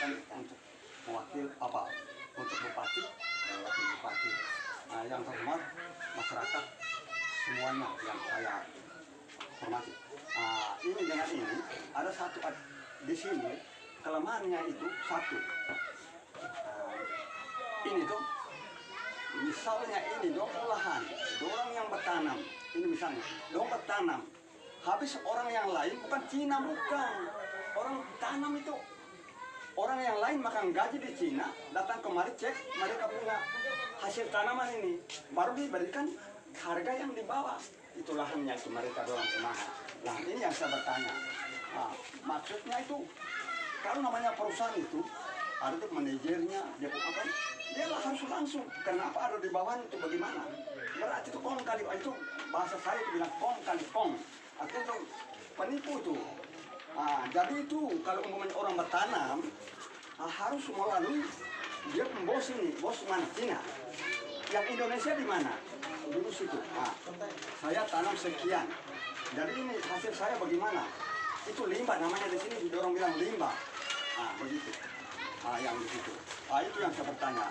kan untuk mewakil apa? Untuk bupati, wakil bupati. Yang terhormat masyarakat semuanya yang saya hormati. Ini dengan ini ada satu di sini kelemahannya itu satu. Ini tuh misalnya ini dong lahan, orang yang bertanam. Ini misalnya dong bertanam. Habis orang yang lain bukan Cina bukan. Orang tanam itu orang yang lain makan gaji di Cina, datang kemari cek mereka punya hasil tanaman ini, baru diberikan harga yang di bawah. Itu lahannya itu mereka dorong kemana. Nah ini yang saya bertanya. Maksudnya itu kalau namanya perusahaan itu ada tuh manajernya, dia apa? Dia harus langsung. Kenapa ada di bawah itu bagaimana? Berarti itu kong kali itu bahasa saya itu bilang kong kali kong. Artinya itu penipu tuh. Jadi itu kalau umpamanya orang bertanam harus melalui dia bos ini, bos mana Cina. Yang Indonesia di mana? Dulu situ. Saya tanam sekian. Jadi ini hasil saya bagaimana? Itu limbah namanya di sini orang bilang limbah. Begitu. Yang di situ. Itu yang saya bertanya.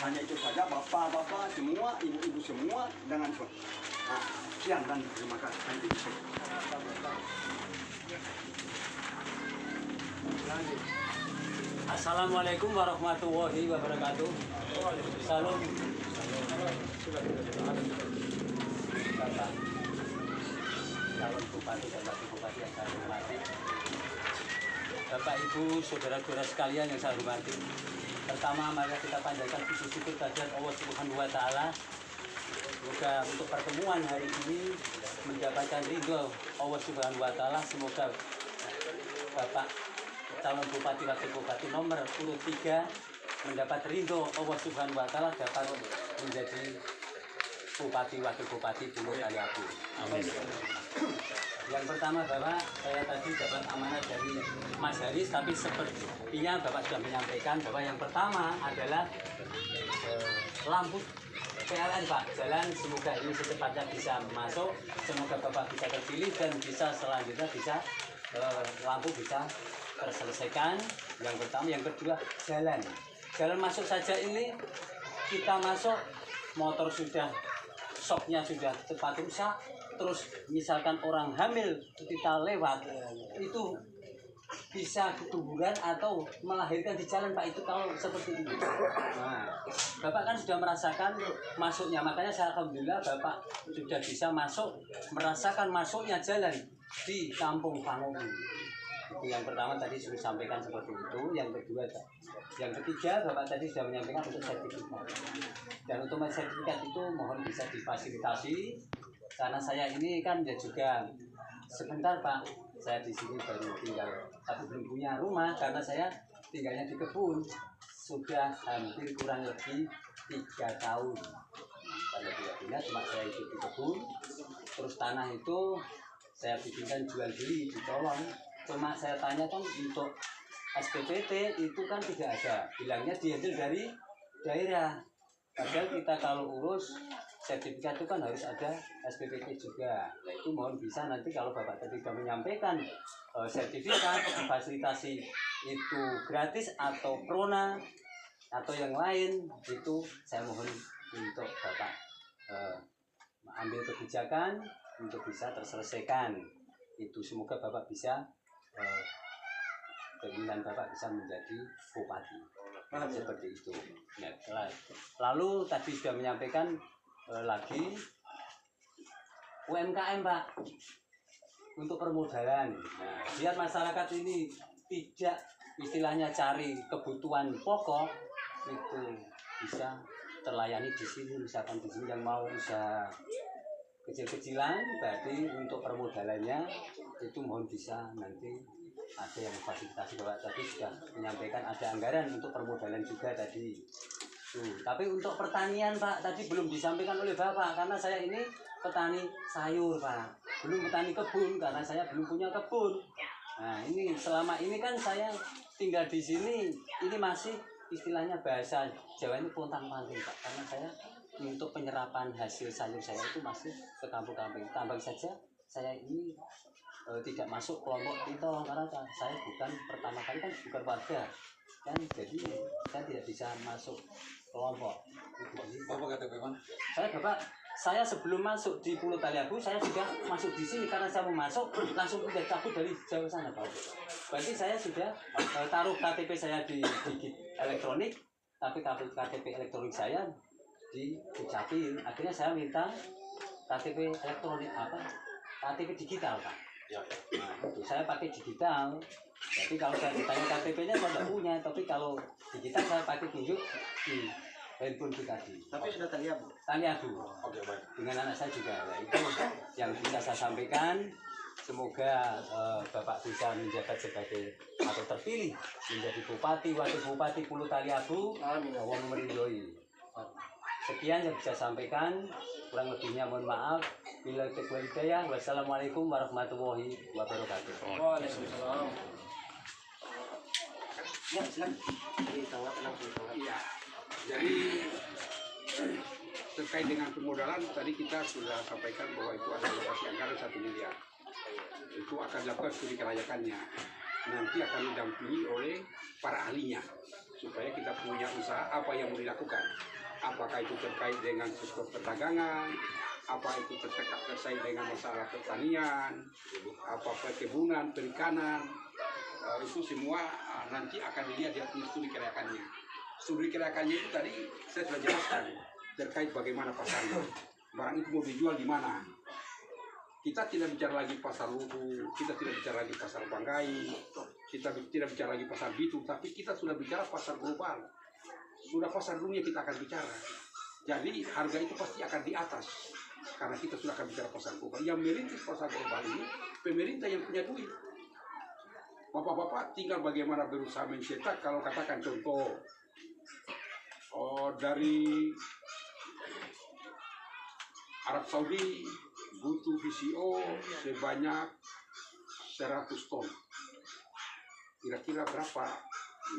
Hanya itu saja bapak-bapak semua, ibu-ibu semua dengan sekian dan terima kasih. Assalamualaikum warahmatullahi wabarakatuh. Salam. Bapak calon bupati dan wakil bupati yang saya hormati, Bapak Ibu saudara-saudara sekalian yang saya hormati. Pertama, mari kita panjatkan puji syukur kehadirat Allah Subhanahu wa taala. Semoga untuk pertemuan hari ini mendapatkan ridho Allah Subhanahu wa taala. Semoga Bapak calon bupati wakil bupati nomor urut 3 mendapat ridho Allah Subhanahu wa taala dapat menjadi bupati wakil bupati Pulau Kaliabu. Amin. Yang pertama Bapak, saya tadi dapat amanat dari Mas Haris, tapi sepertinya Bapak sudah menyampaikan bahwa yang pertama adalah lampu PLN Pak, jalan semoga ini secepatnya bisa masuk, semoga Bapak bisa terpilih dan bisa selanjutnya bisa lampu bisa terselesaikan. Yang pertama, yang kedua jalan masuk saja ini kita masuk motor sudah soknya sudah cepat rusak, terus misalkan orang hamil kita lewat itu bisa ketuburan atau melahirkan di jalan Pak, itu kalau seperti itu. Bapak kan sudah merasakan masuknya, makanya saya alhamdulillah Bapak sudah bisa masuk, merasakan masuknya jalan di Kampung Pangowi. Itu yang pertama tadi sudah sampaikan seperti itu. Yang ketiga Bapak tadi sudah menyampaikan untuk sertifikat. Dan untuk sertifikat itu mohon bisa difasilitasi karena saya ini kan ya juga sebentar Pak, saya di sini baru tinggal tapi belum punya rumah karena saya tinggalnya di kebun sudah hampir kurang lebih 3 tahun. Kalau tidak cuma saya hidup di kebun, terus tanah itu saya bikinkan jual beli ditolong. Cuma saya tanyakan untuk SPPT itu kan tidak ada, bilangnya diambil dari daerah. Padahal kita kalau urus sertifikat itu kan harus ada SPPT juga. Nah itu mohon bisa nanti kalau Bapak tadi sudah menyampaikan sertifikat, fasilitasi itu gratis atau prona atau yang lain, itu saya mohon untuk Bapak ambil kebijakan untuk bisa terselesaikan. Itu semoga Bapak bisa keinginan Bapak bisa menjadi bupati. Seperti itu. Ya, lalu tadi sudah menyampaikan lagi UMKM Pak untuk permodalan. Nah, biar masyarakat ini tidak istilahnya cari kebutuhan pokok itu bisa terlayani di sini. Misalkan di sini yang mau usaha kecil-kecilan, berarti untuk permodalannya itu mohon bisa nanti ada yang fasilitasi. Bapak tadi sudah menyampaikan ada anggaran untuk permodalan juga tadi. Tapi untuk pertanian Pak tadi belum disampaikan oleh Bapak karena saya ini petani sayur Pak, belum petani kebun karena saya belum punya kebun. Nah ini selama ini kan saya tinggal di sini, ini masih istilahnya bahasa Jawa ini pontang-panting Pak, karena saya untuk penyerapan hasil sayur saya itu masih ke kampung-kampung. Tambang saja saya ini tidak masuk kelompok Tito karena saya bukan pertama kali kan bukan warga kan, jadi saya tidak bisa masuk kelompok. Bapak KTP mana? Saya sebelum masuk di Pulau Taliabu saya sudah masuk di sini karena saya mau masuk langsung udah cabut dari jauh sana Pak. Berarti saya sudah taruh KTP saya di elektronik, tapi KTP elektronik saya di Dukcapil. Akhirnya saya minta KTP elektronik KTP digital Pak. Ya. Nah, itu saya pakai digital. Jadi kalau saya ditanya KTP-nya saya tidak punya, tapi kalau digital saya pakai tunjuk di handphone tadi. Tapi sudah Taliabu. Taliabu. Oke, baik. Dengan anak saya juga. Nah, itu yang bisa saya sampaikan. Semoga Bapak bisa menjabat sebagai atau terpilih menjadi bupati, wakil bupati Pulau Taliabu. Amin. Wong merindoi. Sekian yang bisa sampaikan. Kurang lebihnya mohon maaf. Bila hidayah. Wassalamualaikum warahmatullahi wabarakatuh. Waalaikumsalam. Ya, silakan. Iya, jadi terkait dengan pemodalan tadi kita sudah sampaikan bahwa itu ada alokasi anggaran 1 miliar. Itu akan dilakukan studi kelayakannya. Nanti akan didampingi oleh para ahlinya supaya kita punya usaha apa yang mau dilakukan. Apakah itu terkait dengan sektor perdagangan, apa itu terkait dengan masalah pertanian, apa perkebunan, perikanan. Itu semua nanti akan dilihat di studi kelayakannya. Studi kelayakannya itu tadi saya sudah jelaskan terkait bagaimana pasarnya. Barang itu mau dijual di mana. Kita tidak bicara lagi pasar Luhu, kita tidak bicara lagi pasar Banggai, kita tidak bicara lagi pasar Bitung, tapi kita sudah bicara pasar global. Sudah pasar dunia kita akan bicara. Jadi harga itu pasti akan di atas. Karena kita sudah akan bicara pasar global. Yang merintis pasar global ini pemerintah yang punya duit. Bapak-bapak tinggal bagaimana berusaha mencetak. Kalau katakan contoh dari Arab Saudi butuh VCO sebanyak 100 ton. Kira-kira berapa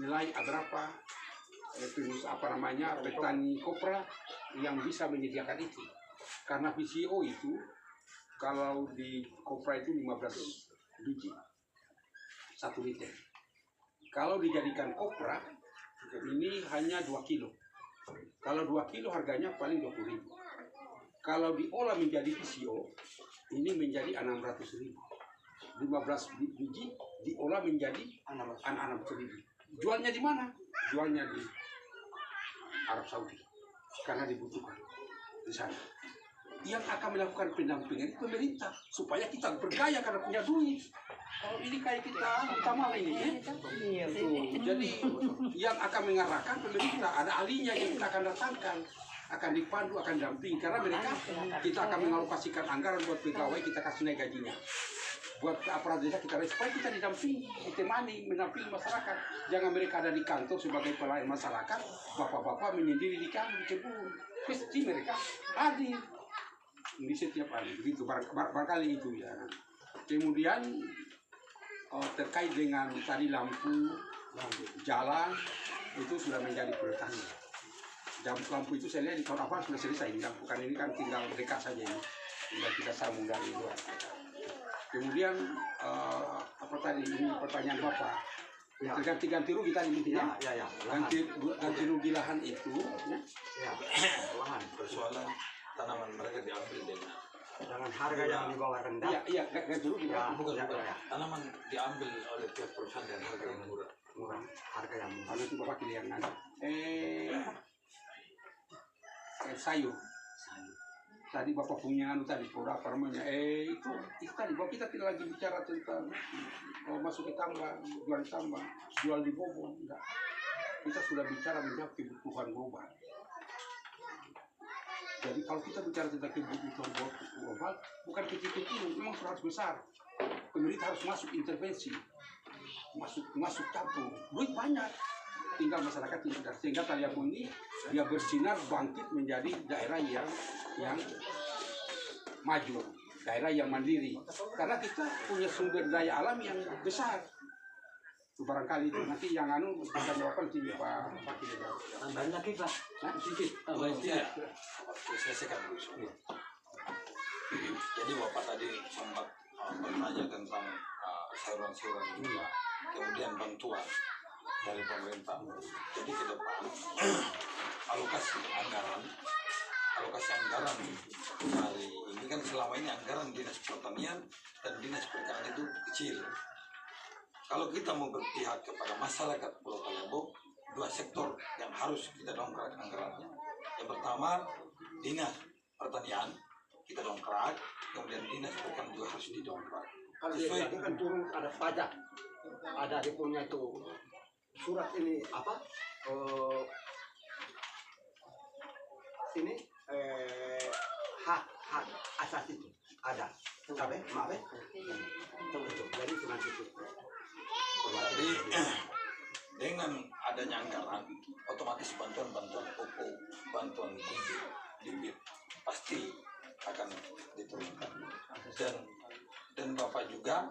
nilai berapa petani kopra yang bisa menyediakan itu? Karena VCO itu kalau di kopra itu 15 biji 1 liter. Kalau dijadikan kopra ini hanya 2 kilo. Kalau 2 kilo harganya paling 20.000. Kalau diolah menjadi VCO ini menjadi 600.000. 15 biji diolah menjadi 600.000. Jualnya di mana? Jualnya di Arab Saudi karena dibutuhkan di sana. Yang akan melakukan pendampingan itu pemerintah supaya kita bergaya karena punya duit. Kalau ini kayak kita malah ini ya. Jadi yang akan mengarahkan pemerintah, ada ahlinya yang kita akan datangkan, akan dipandu, akan damping karena mereka kita akan mengalokasikan anggaran buat pegawai, kita kasih naik gajinya. Buat aparat desa kita supaya kita didampingi, ditemani, mendampingi masyarakat. Jangan mereka ada di kantor sebagai pelayan masyarakat, bapak-bapak menyendiri di kebun. Pasti mereka hadir di setiap hari, begitu barangkali itu ya. Kemudian terkait dengan tadi lampu jalan itu sudah menjadi prioritasnya. Lampu itu saya lihat di tahun awal sudah selesai. Bukan ini kan tinggal dekat saja ini, tinggal kita sambung dari luar. Kemudian apa tadi ini pertanyaan Bapak? Ya. Ganti rugi tadi intinya. Ya. Ganti rugi lahan itu. Ya. Lahan. Persoalan tanaman mereka diambil dengan harga yang di bawah rendah. Iya, ganti rugi. Ya. bukan. Ya. Tanaman diambil oleh pihak perusahaan dengan harga yang murah. Harga yang murah. Kalau itu Bapak pilih yang mana? Sayur. Tadi Bapak punya tadi produk apa namanya? Itu tadi Bapak kita tidak lagi bicara tentang masuk ke tambang, jual di tambang, jual di bobon, enggak. Kita sudah bicara menjawab kebutuhan global. Jadi kalau kita bicara tentang kebutuhan global, bukan kecil-kecil, memang harus besar. Pemerintah harus masuk intervensi, masuk campur. Duit banyak, tinggal masyarakat tidak. Sehingga Taliabu ini dia bersinar bangkit menjadi daerah yang maju, daerah yang mandiri. Karena kita punya sumber daya alam yang besar. Itu barangkali itu nanti yang kita jawabkan di Pak Kiai. Tambahan lagi Pak. Nah, sedikit. Tambahan sedikit. Selesaikan dulu. Jadi Bapak tadi sempat bertanya saja tentang sayuran-sayuran juga, kemudian bantuan dari pemerintah. Jadi ke depan alokasi anggaran dari ini kan selama ini anggaran dinas pertanian dan dinas perikanan itu kecil. Kalau kita mau berpihak kepada masyarakat Pulau Talebo, dua sektor yang harus kita dongkrak anggarannya. Yang pertama, dinas pertanian kita dongkrak, kemudian dinas perikanan juga harus didongkrak. Kalau dia kan turun ada pajak, ada dia punya itu surat ini apa? Ini hak asasi itu ada. Tapi maaf ya. Jadi cuma itu. Jadi dengan adanya anggaran, otomatis bantuan-bantuan pupuk, bantuan bibit pasti akan diturunkan. Dan Bapak juga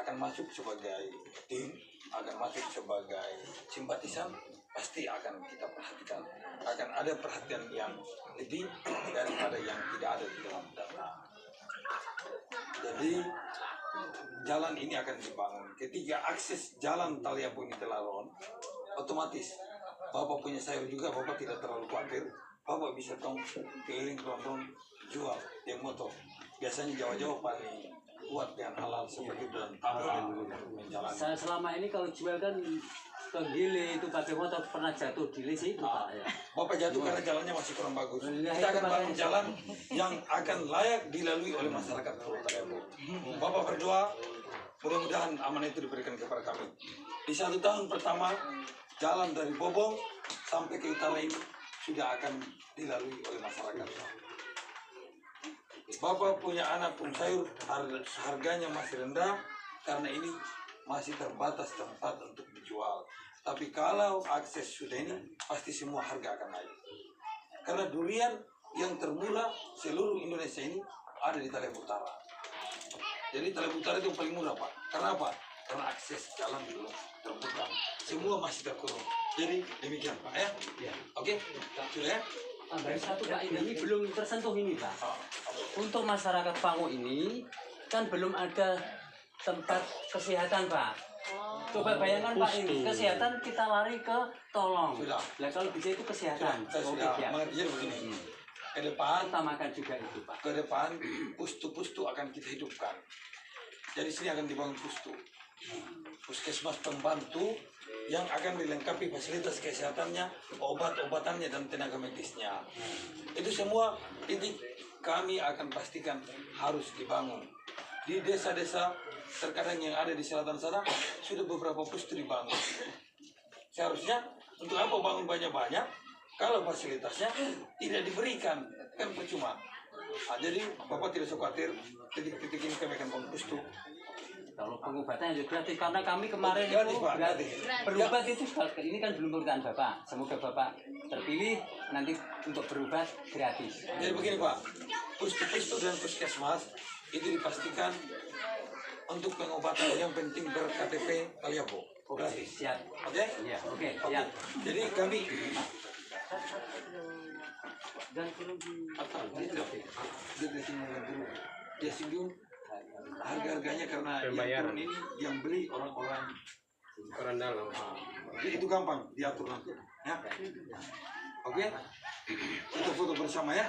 akan masuk sebagai tim, akan masuk sebagai simpatisan, pasti akan kita perhatikan. Akan ada perhatian yang lebih daripada yang tidak ada di dalam data. Jadi jalan ini akan dibangun. Ketika akses jalan Taliabu ini Telaron, otomatis Bapak punya sayur juga, Bapak tidak terlalu khawatir. Bapak bisa keliling Rondon jual yang motor. Biasanya Jawa-Jawa paling kuat dengan halal seperti itu dan tambah menjalani. Saya selama ini kalau jual kan ke Gili itu pakai motor pernah jatuh di situ Pak ya. Bapak jatuh karena jalannya masih kurang bagus. Iya, Kita akan itu bangun makanya. jalan yang akan layak dilalui oleh masyarakat Pulau Talebo. Bapak berdoa mudah-mudahan amanah itu diberikan kepada kami. Di 1 tahun pertama jalan dari Bobong sampai ke utara ini sudah akan dilalui oleh masyarakat. Bapak punya anak pun sayur harganya masih rendah karena ini masih terbatas tempat untuk dijual. Tapi kalau akses sudah ini pasti semua harga akan naik. Karena durian yang termurah seluruh Indonesia ini ada di Talebo Utara. Jadi Talebo Utara itu yang paling murah Pak. Karena apa? Karena akses jalan belum terbuka. Semua masih terkurung. Jadi demikian Pak ya. Oke, sudah ya. Tambahin satu Pak, ini belum tersentuh ini Pak. Untuk masyarakat Pangu ini kan belum ada tempat kesehatan Pak. Coba bayangkan Pak, ini kesehatan kita lari ke tolong. Sudah. Nah kalau bisa itu kesehatan. Saya Oke, sudah ya. mengerti begini. Ke depan Utamakan juga itu Pak. ke depan pustu-pustu akan kita hidupkan. Jadi sini akan dibangun pustu. Puskesmas pembantu yang akan dilengkapi fasilitas kesehatannya, obat-obatannya dan tenaga medisnya. Itu semua titik kami akan pastikan harus dibangun. Di desa-desa terkadang yang ada di selatan sana sudah beberapa pustu dibangun. Seharusnya untuk apa bangun banyak-banyak kalau fasilitasnya tidak diberikan, kan percuma. Nah, jadi Bapak tidak usah khawatir, titik-titik ini kami akan bangun pustu. Kalau pengobatannya juga gratis karena kami kemarin Gratis, itu Pak, gratis. gratis. Berobat itu ini kan belum urutan Bapak. Semoga Bapak terpilih nanti untuk berobat gratis. Jadi begini Pak, pustu-pustu dan puskesmas itu dipastikan untuk pengobatan yang penting ber-KTP Taliabu. Gratis. Siap. Oke? Iya, oke, Oke. siap. Jadi kami Dan belum di dia singgung harga-harganya karena yang turun ini yang beli orang-orang dalam. jadi itu gampang diatur nanti ya. Oke, kita foto bersama ya.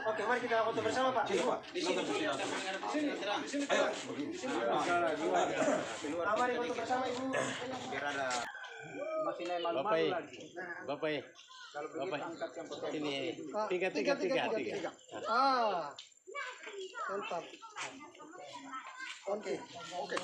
Oke, mari kita foto bersama Pak. Sini Pak, nonton di sini. Ayo, begini. Mari foto bersama Ibu. Masih naik malu-malu lagi. Bapak, Kalau begitu angkat yang foto. ini tiga. Ah, mantap. Oke, oke.